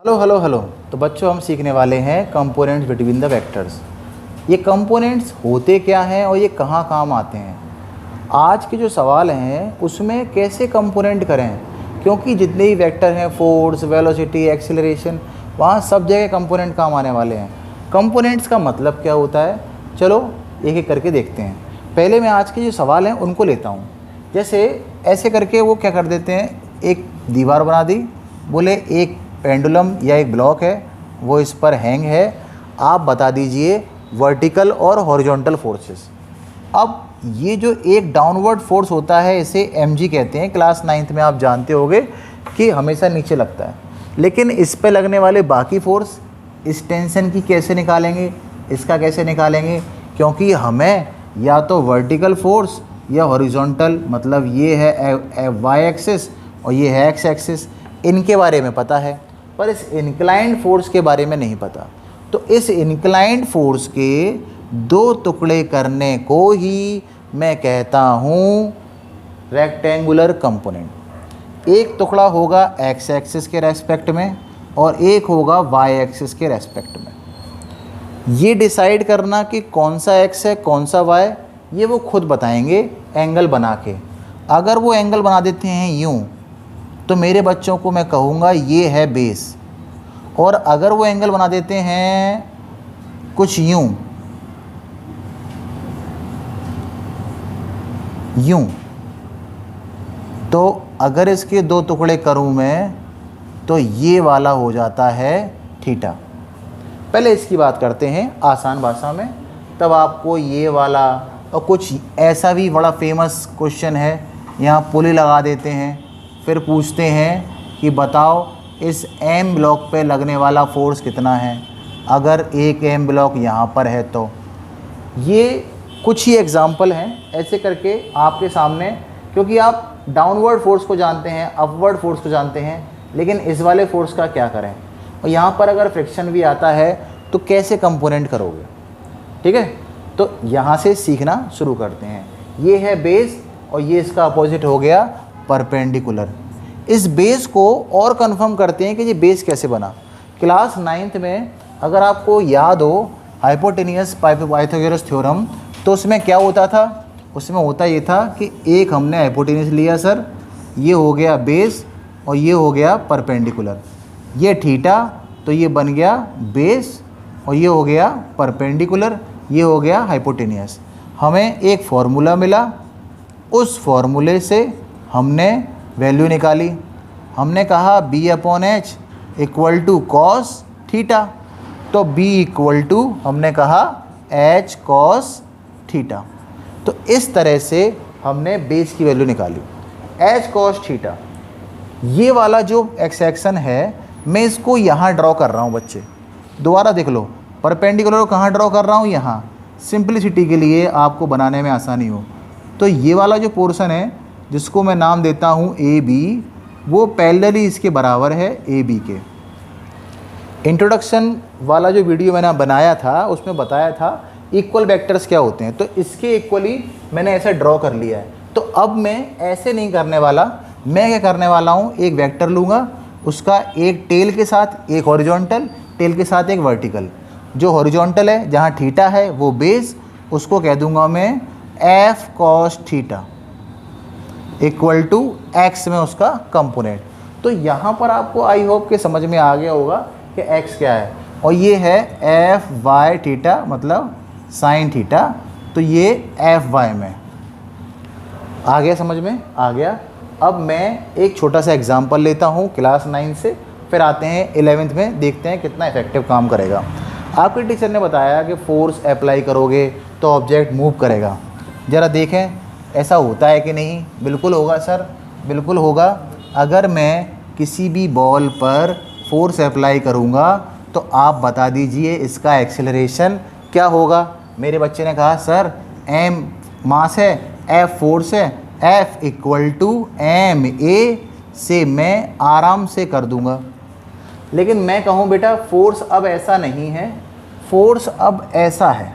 Hello hello hello. तो बच्चों हम सीखने वाले हैं कंपोनेंट्स बिटवीन द वेक्टर्स। ये कंपोनेंट्स होते क्या हैं और ये कहाँ काम आते हैं। आज के जो सवाल हैं उसमें कैसे कंपोनेंट करें, क्योंकि जितने ही वेक्टर हैं फोर्स, वेलोसिटी, एक्सीलरेशन, वहाँ सब जगह कंपोनेंट काम आने वाले हैं। कंपोनेंट्स का मतलब क्या होता है, चलो एक एक करके देखते हैं। पहले मैं आज के जो सवाल हैं उनको लेता हूँ। जैसे ऐसे करके वो क्या कर देते हैं, एक दीवार बना दी, बोले एक पेंडुलम या एक ब्लॉक है, वो इस पर हैंग है, आप बता दीजिए वर्टिकल और हॉरिजॉन्टल फोर्सेस। अब ये जो एक डाउनवर्ड फोर्स होता है इसे mg कहते हैं। क्लास 9th में आप जानते होंगे कि हमेशा नीचे लगता है, लेकिन इस पे लगने वाले बाकी फोर्स, इस टेंशन की कैसे निकालेंगे, इसका कैसे निकालेंगे, क्योंकि हमें या तो वर्टिकल फोर्स या हॉरिजॉन्टल, मतलब ये है y एक्सिस और ये है x एक्सिस, इनके बारे में पता है, पर इस इंक्लाइंड फोर्स के बारे में नहीं पता। तो इस इंक्लाइंड फोर्स के दो टुकड़े करने को ही मैं कहता हूँ रेक्टेंगुलर कंपोनेंट। एक टुकड़ा होगा x एक्सिस के रेस्पेक्ट में और एक होगा y एक्सिस के रेस्पेक्ट में। ये डिसाइड करना कि कौन सा x है कौन सा y, ये वो खुद बताएंगे एंगल बना के। अगर वो एंगल बना देते हैं यूँ, तो मेरे बच्चों को मैं कहूँगा ये है बेस, और अगर वो एंगल बना देते हैं कुछ यूँ यूँ, तो अगर इसके दो टुकड़े करूँ मैं तो ये वाला हो जाता है थीटा। पहले इसकी बात करते हैं आसान भाषा में, तब आपको ये वाला, और कुछ ऐसा भी बड़ा फेमस क्वेश्चन है, यहाँ पुली लगा देते हैं, फिर पूछते हैं कि बताओ इस m ब्लॉक पे लगने वाला फोर्स कितना है, अगर एक m ब्लॉक यहाँ पर है तो। ये कुछ ही एग्जाम्पल हैं ऐसे करके आपके सामने, क्योंकि आप डाउनवर्ड फोर्स को जानते हैं, अपवर्ड फोर्स को जानते हैं, लेकिन इस वाले फोर्स का क्या करें, और यहाँ पर अगर फ्रिक्शन भी आता है तो कैसे कंपोनेंट करोगे। ठीक है, तो यहाँ से सीखना शुरू करते हैं। ये है बेस और ये इसका अपोजिट हो गया परपेंडिकुलर। इस बेस को और कंफर्म करते हैं कि ये बेस कैसे बना। क्लास 9th में अगर आपको याद हो हाइपोटेनियस पाइथागोरस थ्योरम, तो उसमें क्या होता था, उसमें होता ये था कि एक हमने हाइपोटेनियस लिया सर, ये हो गया बेस और ये हो गया परपेंडिकुलर, ये थीटा, तो ये बन गया बेस और ये हो गया परपेंडिकुलर, ये हो गया हाइपोटेनियस। हमें एक फार्मूला मिला, उस फार्मूले से हमने वैल्यू निकाली। हमने कहा b/h equal to cos theta, तो b इक्वल टू हमने कहा h कॉस थीटा। तो इस तरह से हमने बेस की वैल्यू निकाली h कॉस थीटा। ये वाला जो एक्सेक्शन है मैं इसको यहाँ ड्रॉ कर रहा हूँ बच्चे, दोबारा देख लो, परपेंडिकुलर को कहाँ ड्रॉ कर रहा हूँ, यहाँ, सिंपलिसिटी के लिए आपको बनाने में आसानी हो। तो ये वाला जो पोर्शन है जिसको मैं नाम देता हूँ ए बी, वो पैरेलली इसके बराबर है ए बी के। इंट्रोडक्शन वाला जो वीडियो मैंने बनाया था उसमें बताया था इक्वल वेक्टर्स क्या होते हैं, तो इसके इक्वली मैंने ऐसा ड्रॉ कर लिया है। तो अब मैं ऐसे नहीं करने वाला, मैं क्या करने वाला हूँ, एक वेक्टर लूँगा, उसका एक टेल के साथ एक हॉरिजॉन्टल, टेल के साथ एक वर्टिकल। जो हॉरिजॉन्टल है जहाँ थीटा है वो बेस, उसको कह दूँगा मैं F cos theta equal to X में उसका कंपोनेंट। तो यहाँ पर आपको आई होप के समझ में आ गया होगा कि एक्स क्या है, और ये है एफ वाई थीटा, मतलब साइन थीटा, तो ये एफ वाई में आ गया, समझ में आ गया। अब मैं एक छोटा सा एग्जांपल लेता हूँ क्लास 9 से, फिर आते हैं 11th में, देखते हैं कितना इफेक्टिव काम करेगा। आपके टीचर ने बताया कि फोर्स अप्लाई करोगे तो ऑब्जेक्ट मूव करेगा। ज़रा देखें ऐसा होता है कि नहीं। बिल्कुल होगा सर, बिल्कुल होगा। अगर मैं किसी भी बॉल पर फोर्स अप्लाई करूँगा तो आप बता दीजिए इसका एक्सेलरेशन क्या होगा। मेरे बच्चे ने कहा सर m मास है, f फोर्स है, f equal to m a से मैं आराम से कर दूँगा। लेकिन मैं कहूँ बेटा फोर्स अब ऐसा नहीं है, फोर्स अब ऐसा है,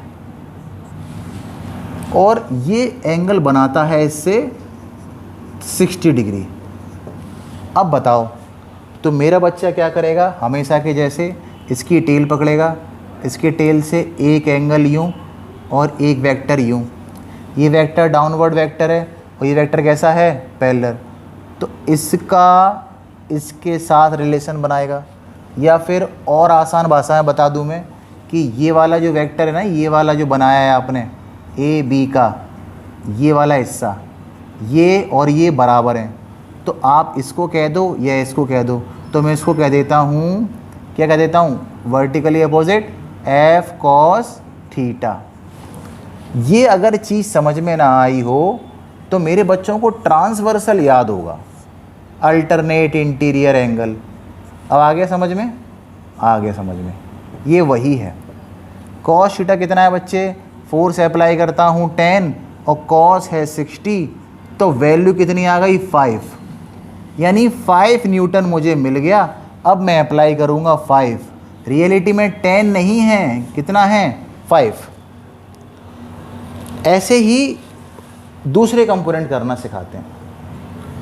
और ये एंगल बनाता है इससे 60 डिग्री। अब बताओ तो मेरा बच्चा क्या करेगा, हमेशा के जैसे इसकी टेल पकड़ेगा, इसके टेल से एक एंगल यूँ और एक वेक्टर यूँ। ये वेक्टर डाउनवर्ड वेक्टर है और ये वेक्टर कैसा है, पैरेलल। तो इसका इसके साथ रिलेशन बनाएगा। या फिर और आसान भाषा में बता दूं मैं कि ये वाला जो वेक्टर है ना, ये वाला जो बनाया है आपने ए बी का, ये वाला हिस्सा, ये और ये बराबर हैं। तो आप इसको कह दो या इसको कह दो। तो मैं इसको कह देता हूँ, क्या कह देता हूँ, vertically opposite F cos theta. ये अगर चीज़ समझ में ना आई हो तो मेरे बच्चों को ट्रांसवर्सल याद होगा, अल्टरनेट इंटीरियर एंगल। अब आ गया समझ में, आ गया समझ में, ये वही है। कॉस थीटा कितना है बच्चे, फोर्स अप्लाई करता हूँ 10 और कॉस है 60, तो वैल्यू कितनी आ गई 5, यानी 5 न्यूटन मुझे मिल गया। अब मैं अप्लाई करूँगा 5, रियलिटी में 10 नहीं है, कितना है 5। ऐसे ही दूसरे कंपोनेंट करना सिखाते हैं।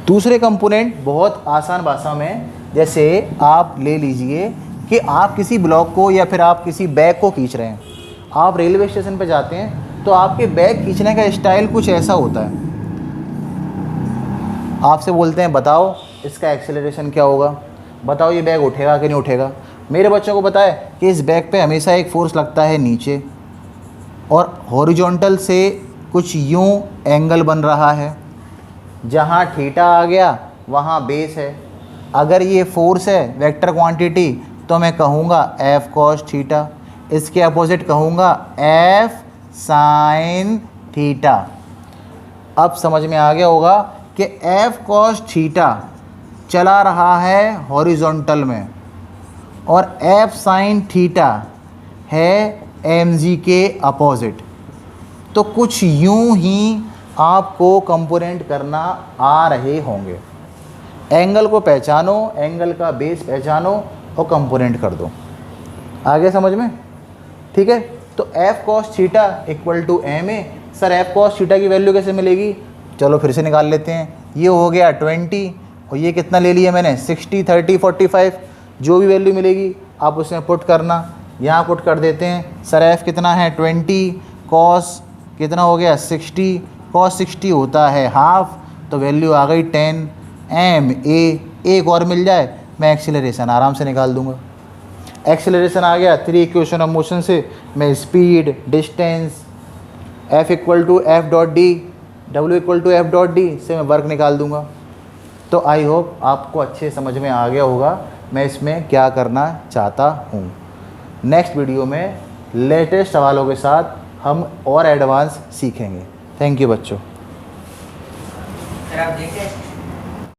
दूसरे कंपोनेंट बहुत आसान भाषा में, जैसे आप ले लीजिए कि आप किसी ब्लॉक को या फिर आप किसी बैग को खींच रहे हैं। आप रेलवे स्टेशन पर जाते हैं तो आपके बैग खींचने का स्टाइल कुछ ऐसा होता है। आपसे बोलते हैं बताओ इसका एक्सेलरेशन क्या होगा, बताओ ये बैग उठेगा कि नहीं उठेगा। मेरे बच्चों को पता है कि इस बैग पे हमेशा एक फोर्स लगता है नीचे, और हॉरिजॉन्टल से कुछ यूं एंगल बन रहा है। जहाँ थीटा आ गया वहाँ बेस है। अगर ये फोर्स है वेक्टर क्वांटिटी तो मैं कहूँगा एफ कॉस थीटा, इसके अपोजिट कहूँगा एफ साइन थीटा। अब समझ में आ गया होगा कि एफ कॉस थीटा चला रहा है हॉरिजॉन्टल में और एफ साइन थीटा है एम जी के अपोजिट। तो कुछ यूं ही आपको कंपोनेंट करना आ रहे होंगे। एंगल को पहचानो, एंगल का बेस पहचानो और कंपोनेंट कर दो। आगे समझ में, ठीक है। तो F cos theta equal to M A. Sir F cos theta की वैल्यू कैसे मिलेगी, चलो फिर से निकाल लेते हैं। ये हो गया 20 और ये कितना ले लिया मैंने 60, 30, 45, जो भी वैल्यू मिलेगी आप उसमें पुट करना। यहाँ पुट कर देते हैं। सर एफ कितना है 20, कॉस कितना हो गया 60, कॉस 60 होता है हाफ, तो वैल्यू आ गई 10 एम ए। एक और मिल जाए मैं एक्सीलरेशन आराम से निकाल दूंगा। एक्सीलरेशन आ गया 3 इक्वेशन ऑफ मोशन से, मैं speed, distance, F equal to F dot D, W equal to F dot D से मैं वर्क निकाल दूंगा। तो आई होप आपको अच्छे समझ में आ गया होगा मैं इसमें क्या करना चाहता हूँ। नेक्स्ट वीडियो में लेटेस्ट सवालों के साथ हम और एडवांस सीखेंगे। थैंक यू बच्चों। सर आप देखें